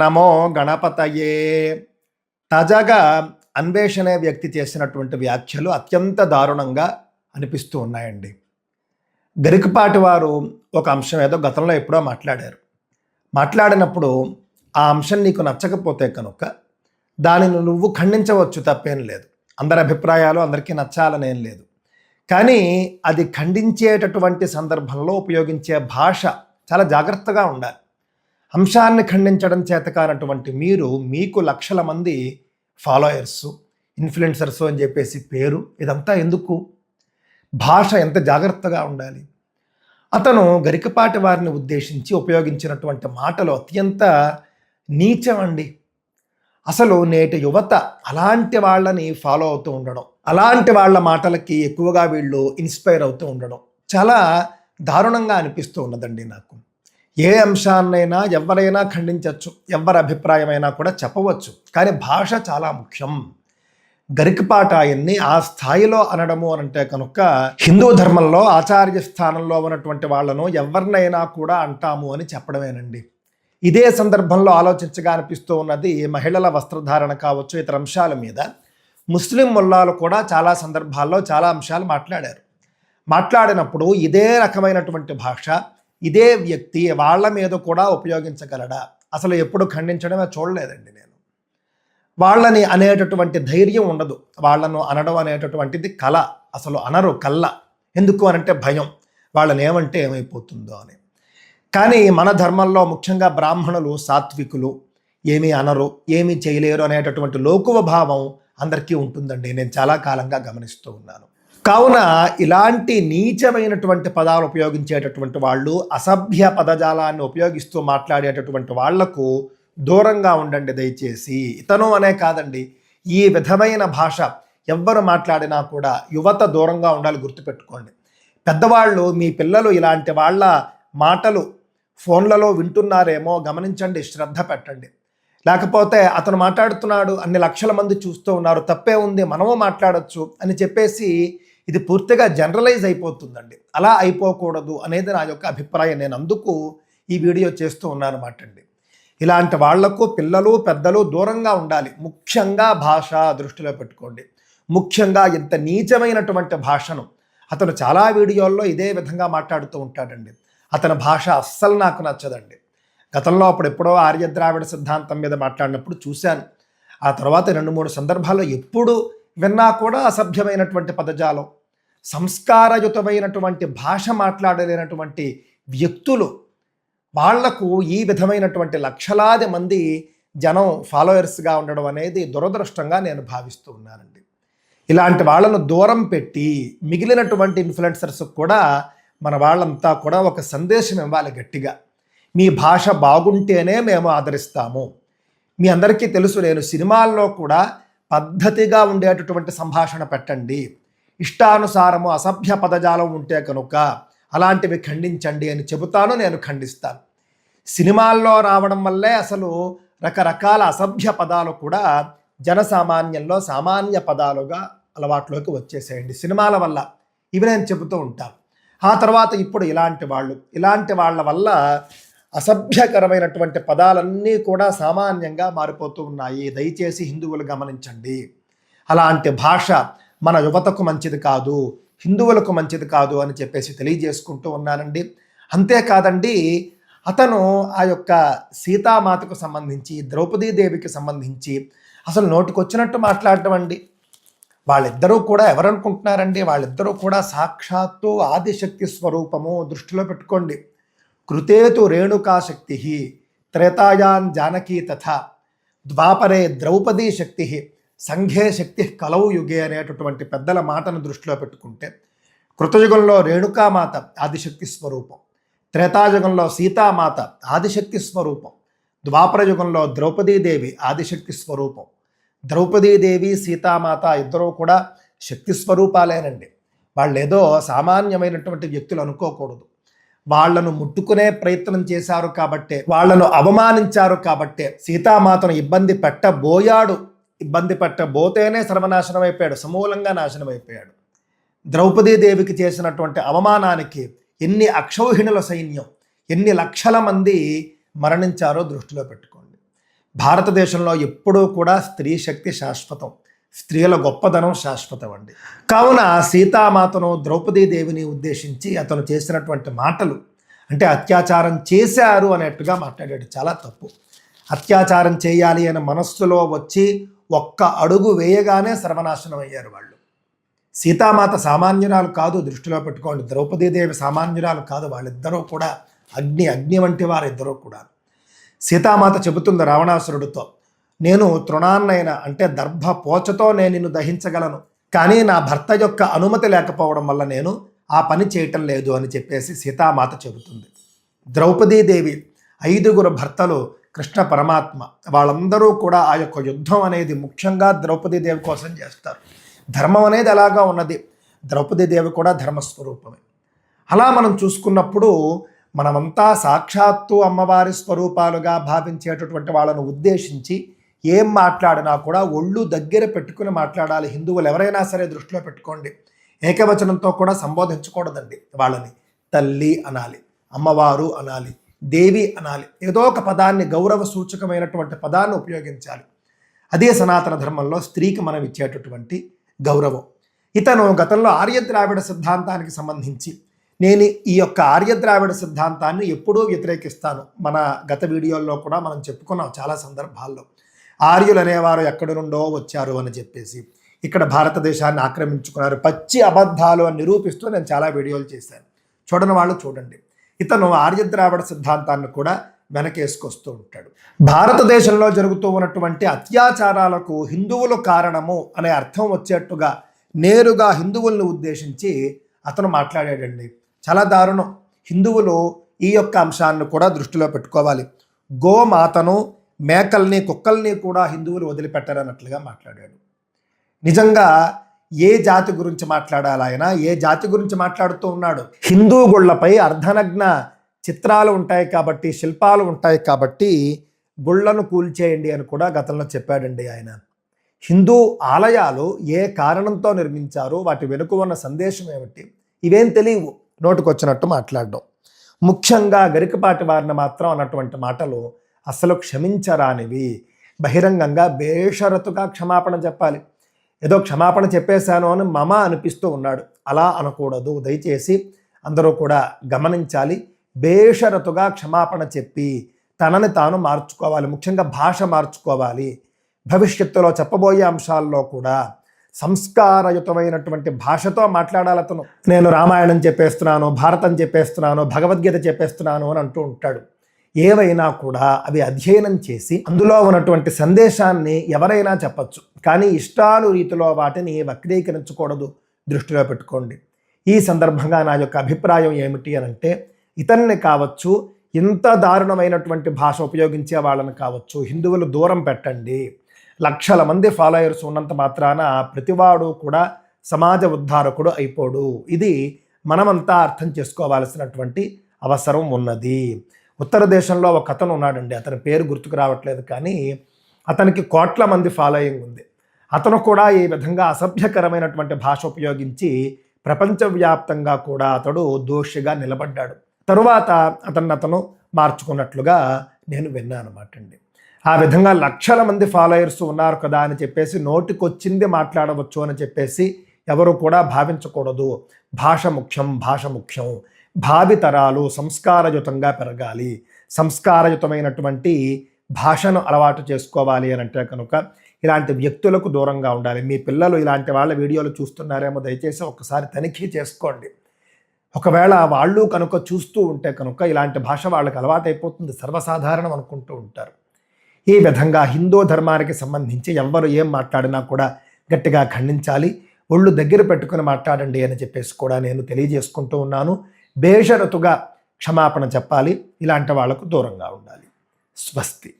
నమో గణపతయే. తాజాగా అన్వేషణ వ్యక్తి చేసినటువంటి వ్యాఖ్యలు అత్యంత దారుణంగా అనిపిస్తూ ఉన్నాయండి. గరికపాటి వారు ఒక అంశం ఏదో గతంలో ఎప్పుడో మాట్లాడినప్పుడు ఆ అంశం నీకు నచ్చకపోతే కనుక దానిని నువ్వు ఖండించవచ్చు, తప్పేం లేదు. అందరి అభిప్రాయాలు అందరికీ నచ్చాలనేం లేదు. కానీ అది ఖండించేటటువంటి సందర్భంలో ఉపయోగించే భాష చాలా జాగ్రత్తగా ఉండాలి. అంశాన్ని ఖండించడం చేతకానటువంటి మీరు, మీకు లక్షల మంది ఫాలోయర్సు, ఇన్ఫ్లుయెన్సర్స్ అని చెప్పేసి పేరు, ఇదంతా ఎందుకు? భాష ఎంత జాగ్రత్తగా ఉండాలి. అతను గరికపాటి వారిని ఉద్దేశించి ఉపయోగించినటువంటి మాటలు అత్యంత నీచమండి. అసలు నేటి యువత అలాంటి వాళ్ళని ఫాలో అవుతూ ఉండడం, అలాంటి వాళ్ళ మాటలకి ఎక్కువగా వీళ్ళు ఇన్స్పైర్ అవుతూ ఉండడం చాలా దారుణంగా అనిపిస్తూ ఉన్నదండి నాకు. ఏ అంశాన్నైనా ఎవరైనా ఖండించవచ్చు, ఎవరి అభిప్రాయమైనా కూడా చెప్పవచ్చు, కానీ భాష చాలా ముఖ్యం. గరికపాటి ఆయన్ని ఆ స్థాయిలో అనడము అనంటే కనుక హిందూ ధర్మంలో ఆచార్య స్థానంలో ఉన్నటువంటి వాళ్ళను ఎవరినైనా కూడా అంటాము అని చెప్పడమేనండి. ఇదే సందర్భంలో ఆలోచించగా అనిపిస్తూ ఉన్నది మహిళల వస్త్రధారణ కావచ్చు, ఇతర అంశాల మీద ముస్లిం ముల్లాలు కూడా చాలా సందర్భాల్లో చాలా అంశాలు మాట్లాడినప్పుడు ఇదే రకమైనటువంటి భాష ఇదే వ్యక్తి వాళ్ళ మీద కూడా ఉపయోగించగలడా? అసలు ఎప్పుడు ఖండించడమే చూడలేదండి నేను. వాళ్ళని అనేటటువంటి ధైర్యం ఉండదు. వాళ్ళను అనడం అనేటటువంటిది కళ, అసలు అనరు, కళ్ళ. ఎందుకు అనంటే భయం, వాళ్ళని ఏమంటే ఏమైపోతుందో అని. కానీ మన ధర్మంలో ముఖ్యంగా బ్రాహ్మణులు సాత్వికులు, ఏమీ అనరు, ఏమీ చేయలేరు అనేటటువంటి లోకువ భావం అందరికీ ఉంటుందండి. నేను చాలా కాలంగా గమనిస్తూ ఉన్నాను. కావున ఇలాంటి నీచమైనటువంటి పదాలు ఉపయోగించేటటువంటి వాళ్ళు, అసభ్య పదజాలాన్ని ఉపయోగిస్తూ మాట్లాడేటటువంటి వాళ్లకు దూరంగా ఉండండి దయచేసి. ఇతను అనే కాదండి, ఈ విధమైన భాష ఎవ్వరు మాట్లాడినా కూడా యువత దూరంగా ఉండాలి, గుర్తుపెట్టుకోండి. పెద్దవాళ్ళు, మీ పిల్లలు ఇలాంటి వాళ్ళ మాటలు ఫోన్లలో వింటున్నారేమో గమనించండి, శ్రద్ధ పెట్టండి. లేకపోతే అతను మాట్లాడుతున్నాడు, అన్ని లక్షల మంది చూస్తూ ఉన్నారు, తప్పే ఉంది, మనము మాట్లాడచ్చు అని చెప్పేసి ఇది పూర్తిగా జనరలైజ్ అయిపోతుందండి. అలా అయిపోకూడదు అనేది నా యొక్క అభిప్రాయం. నేను అందుకు ఈ వీడియో చేస్తూ ఉన్నాను అన్నమాట అండి. ఇలాంటి వాళ్లకు పిల్లలు పెద్దలు దూరంగా ఉండాలి. ముఖ్యంగా భాష దృష్టిలో పెట్టుకోండి. ముఖ్యంగా ఇంత నీచమైనటువంటి భాషను అతను చాలా వీడియోల్లో ఇదే విధంగా మాట్లాడుతూ ఉంటాడండి. అతని భాష అస్సలు నాకు నచ్చదండి. గతంలో ఎప్పుడో ఆర్య ద్రావిడ సిద్ధాంతం మీద మాట్లాడినప్పుడు చూశాను. ఆ తర్వాత 2-3 సందర్భాల్లో ఎప్పుడు విన్నా కూడా అసభ్యమైనటువంటి పదజాలం, సంస్కారయుతమైనటువంటి భాష మాట్లాడలేనటువంటి వ్యక్తులు, వాళ్లకు ఈ విధమైనటువంటి లక్షలాది మంది జనం ఫాలోయర్స్గా ఉండడం అనేది దురదృష్టంగా నేను భావిస్తూ ఉన్నానండి. ఇలాంటి వాళ్ళను దూరం పెట్టి మిగిలినటువంటి ఇన్ఫ్లుయెన్సర్స్ కూడా మన వాళ్ళంతా కూడా ఒక సందేశం ఇవ్వాలి గట్టిగా. మీ భాష బాగుంటేనే మేము ఆదరిస్తాము. మీ అందరికీ తెలుసు, నేను సినిమాల్లో కూడా పద్ధతిగా ఉండేటటువంటి సంభాషణ పెట్టండి, ఇష్టానుసారము అసభ్య పదజాలం ఉంటే కనుక అలాంటివి ఖండించండి అని చెబుతాను, నేను ఖండిస్తాను. సినిమాల్లో రావడం వల్లే అసలు రకరకాల అసభ్య పదాలు కూడా జనసామాన్యంలో సామాన్య పదాలుగా అలవాట్లోకి వచ్చేసేయండి సినిమాల వల్ల. ఇవి నేను చెబుతూ ఉంటాను. ఆ తర్వాత ఇప్పుడు ఇలాంటి వాళ్ళ వల్ల అసభ్యకరమైనటువంటి పదాలన్నీ కూడా సామాన్యంగా మారిపోతూ ఉన్నాయి. దయచేసి హిందువులు గమనించండి. అలాంటి భాష మన యువతకు మంచిది కాదు, హిందువులకు మంచిది కాదు అని చెప్పేసి తెలియజేసుకుంటూ ఉన్నానండి. అంతేకాదండి, అతను ఆ యొక్క సీతామాతకు సంబంధించి, ద్రౌపదీదేవికి సంబంధించి అసలు నోటికొచ్చినట్టు మాట్లాడటం అండి. వాళ్ళిద్దరూ కూడా ఎవరనుకుంటున్నారండి? వాళ్ళిద్దరూ కూడా సాక్షాత్తు ఆదిశక్తి స్వరూపము. దృష్టిలో పెట్టుకోండి. కృతేతు రేణుకాశక్తి, త్రేతాయాన్ జానకీ తథా, ద్వాపరే ద్రౌపదీ శక్తి, సంఘే శక్తి కలౌ యుగే అనేటటువంటి పెద్దల మాటను దృష్టిలో పెట్టుకుంటే, కృతయుగంలో రేణుకామాత ఆదిశక్తి స్వరూపం, త్రేతాయుగంలో సీతామాత ఆదిశక్తి స్వరూపం, ద్వాపర యుగంలో ద్రౌపదీదేవి ఆదిశక్తి స్వరూపం. ద్రౌపదీదేవి సీతామాత ఇద్దరూ కూడా శక్తి స్వరూపాలేనండి. వాళ్ళు ఏదో సామాన్యమైనటువంటి వ్యక్తులు అనుకోకూడదు. వాళ్లను ముట్టుకునే ప్రయత్నం చేశారు కాబట్టే, వాళ్లను అవమానించారు కాబట్టే సీతామాతను ఇబ్బంది పెట్టబోతేనే సర్వనాశనం అయిపోయాడు, సమూలంగా నాశనం అయిపోయాడు. ద్రౌపదీదేవికి చేసినటువంటి అవమానానికి ఎన్ని అక్షౌహిణుల సైన్యం, ఎన్ని లక్షల మంది మరణించారో దృష్టిలో పెట్టుకోండి. భారతదేశంలో ఎప్పుడూ కూడా స్త్రీ శక్తి శాశ్వతం, స్త్రీల గొప్పదనం శాశ్వతం అండి. కావున సీతామాతను ద్రౌపదీదేవిని ఉద్దేశించి అతను చేసినటువంటి మాటలు అంటే అత్యాచారం చేశారు అనేట్టుగా మాట్లాడాడు. చాలా తప్పు. అత్యాచారం చేయాలి అనే మనస్సులో వచ్చి ఒక్క అడుగు వేయగానే సర్వనాశనం అయ్యారు వాళ్ళు. సీతామాత సామాన్యురాలు కాదు, దృష్టిలో పెట్టుకోండి. ద్రౌపదీదేవి సామాన్యురాలు కాదు. వాళ్ళిద్దరూ కూడా అగ్ని వంటి వారిద్దరూ కూడా. సీతామాత చెబుతుంది రావణాసురుడితో, నేను తృణాన్నైన అంటే దర్భ పోచతో నేను నిన్ను దహించగలను, కానీ నా భర్త యొక్క అనుమతి లేకపోవడం వల్ల నేను ఆ పని చేయటం లేదు అని చెప్పేసి సీతామాత చెబుతుంది. ద్రౌపదీదేవి 5 భర్తలు కృష్ణ పరమాత్మ, వాళ్ళందరూ కూడా ఆ యొక్క యుద్ధం అనేది ముఖ్యంగా ద్రౌపదీదేవి కోసం చేస్తారు. ధర్మం అనేది అలాగా ఉన్నది. ద్రౌపదీదేవి కూడా ధర్మస్వరూపమే. అలా మనం చూసుకున్నప్పుడు మనమంతా సాక్షాత్తు అమ్మవారి స్వరూపాలుగా భావించేటటువంటి వాళ్ళను ఉద్దేశించి ఏం మాట్లాడినా కూడా ఒళ్ళు దగ్గర పెట్టుకుని మాట్లాడాలి. హిందువులు ఎవరైనా సరే దృష్టిలో పెట్టుకోండి, ఏకవచనంతో కూడా సంబోధించకూడదండి. వాళ్ళని తల్లి అనాలి, అమ్మవారు అనాలి, దేవి అనాలి. ఏదో ఒక పదాన్ని, గౌరవ సూచకమైనటువంటి పదాన్ని ఉపయోగించాలి. అదే సనాతన ధర్మంలో స్త్రీకి మనం ఇచ్చేటటువంటి గౌరవం. ఇతను గతంలో ఆర్యద్రావిడ సిద్ధాంతానికి సంబంధించి నేను ఈ యొక్క ఆర్యద్రావిడ సిద్ధాంతాన్ని ఎప్పుడూ వ్యతిరేకిస్తాను. మన గత వీడియోల్లో కూడా మనం చెప్పుకున్నాం చాలా సందర్భాల్లో. ఆర్యులు అనేవారు ఎక్కడి నుండో వచ్చారు అని చెప్పేసి ఇక్కడ భారతదేశాన్ని ఆక్రమించుకున్నారు, పచ్చి అబద్ధాలు అని నిరూపిస్తూ నేను చాలా వీడియోలు చేశాను. చూడని వాళ్ళు చూడండి. ఇతను ఆర్యద్రావిడ సిద్ధాంతాన్ని కూడా వెనకేసుకొస్తూ ఉంటాడు. భారతదేశంలో జరుగుతూ ఉన్నటువంటి అత్యాచారాలకు హిందువులు కారణము అనే అర్థం వచ్చేట్టుగా నేరుగా హిందువులను ఉద్దేశించి అతను మాట్లాడాడండి. చాలా దారుణం. హిందువులు ఈ యొక్క అంశాన్ని కూడా దృష్టిలో పెట్టుకోవాలి. గోమాతను, మేకల్ని, కుక్కల్ని కూడా హిందువులు వదిలిపెట్టారన్నట్లుగా మాట్లాడాడు. నిజంగా ఏ జాతి గురించి మాట్లాడాలి ఆయన? ఏ జాతి గురించి మాట్లాడుతూ ఉన్నాడు? హిందూ గుళ్ళపై అర్ధనగ్న చిత్రాలు ఉంటాయి కాబట్టి, శిల్పాలు ఉంటాయి కాబట్టి గుళ్ళను కూల్చేయండి అని కూడా గతంలో చెప్పాడండి ఆయన. హిందూ ఆలయాలు ఏ కారణంతో నిర్మించారు, వాటి వెనుక ఉన్న సందేశం ఏమిటి, ఇవేం తెలియవు. నోటుకొచ్చినట్టు మాట్లాడడం. ముఖ్యంగా గరికపాటి వారిని మాత్రం అన్నటువంటి మాటలు అసలు క్షమించరానివి. బహిరంగంగా బేషరతుగా క్షమాపణ చెప్పాలి. ఏదో క్షమాపణ చెప్పేశాను అని మమ అనిపిస్తూ ఉన్నాడు. అలా అనకూడదు. దయచేసి అందరూ కూడా గమనించాలి. బేషరతుగా క్షమాపణ చెప్పి తనని తాను మార్చుకోవాలి. ముఖ్యంగా భాష మార్చుకోవాలి. భవిష్యత్తులో చెప్పబోయే అంశాల్లో కూడా సంస్కారయుతమైనటువంటి భాషతో మాట్లాడాలి అతను. నేను రామాయణం చెప్పేస్తున్నాను, భారతం చెప్పేస్తున్నాను, భగవద్గీత చెప్పేస్తున్నాను అని అంటూ ఉంటాడు. ఏవైనా కూడా అవి అధ్యయనం చేసి అందులో ఉన్నటువంటి సందేశాన్ని ఎవరైనా చెప్పచ్చు, కానీ ఇష్టానురీతిలో వాటిని వక్రీకరించకూడదు. దృష్టిలో పెట్టుకోండి. ఈ సందర్భంగా నా యొక్క అభిప్రాయం ఏమిటి అని అంటే, ఇతన్ని కావచ్చు, ఇంత దారుణమైనటువంటి భాష ఉపయోగించే వాళ్ళని కావచ్చు, హిందువులు దూరం పెట్టండి. లక్షల మంది ఫాలోయర్స్ ఉన్నంత మాత్రాన ప్రతివాడు కూడా సమాజ ఉద్ధారకుడు అయిపోడు. ఇది మనమంతా అర్థం చేసుకోవాల్సినటువంటి అవసరం ఉన్నది. ఉత్తర దేశంలో ఒక అతను ఉన్నాడండి, అతని పేరు గుర్తుకు రావట్లేదు, కానీ అతనికి కోట్ల మంది ఫాలోయింగ్ ఉంది. అతను కూడా ఈ విధంగా అసభ్యకరమైనటువంటి భాష ఉపయోగించి ప్రపంచవ్యాప్తంగా కూడా అతడు దోషిగా నిలబడ్డాడు. తరువాత అతను మార్చుకున్నట్లుగా నేను విన్నాను అన్నమాట అండి. ఆ విధంగా లక్షల మంది ఫాలోయర్స్ ఉన్నారు కదా అని చెప్పేసి నోటికొచ్చింది మాట్లాడవచ్చు అని చెప్పేసి ఎవరు కూడా భావించకూడదు. భాష ముఖ్యం, భాష ముఖ్యం. భావితరాలు సంస్కారయుతంగా పెరగాలి. సంస్కారయుతమైనటువంటి భాషను అలవాటు చేసుకోవాలి అని అంటే కనుక ఇలాంటి వ్యక్తులకు దూరంగా ఉండాలి. మీ పిల్లలు ఇలాంటి వాళ్ళ వీడియోలు చూస్తున్నారేమో దయచేసి ఒకసారి తనిఖీ చేసుకోండి. ఒకవేళ వాళ్ళు కనుక చూస్తూ ఉంటే కనుక ఇలాంటి భాష వాళ్ళకి అలవాటైపోతుంది, సర్వసాధారణం అనుకుంటూ ఉంటారు. ఈ విధంగా హిందూ ధర్మానికి సంబంధించి ఎవరు ఏం మాట్లాడినా కూడా గట్టిగా ఖండించాలి. ఒళ్ళు దగ్గర పెట్టుకుని మాట్లాడండి అని చెప్పేసి కూడా నేను తెలియజేసుకుంటూ ఉన్నాను. బేషరతుగా క్షమాపణ చెప్పాలి. ఇలాంటి వాళ్లకు దూరంగా ఉండాలి. స్వస్తి.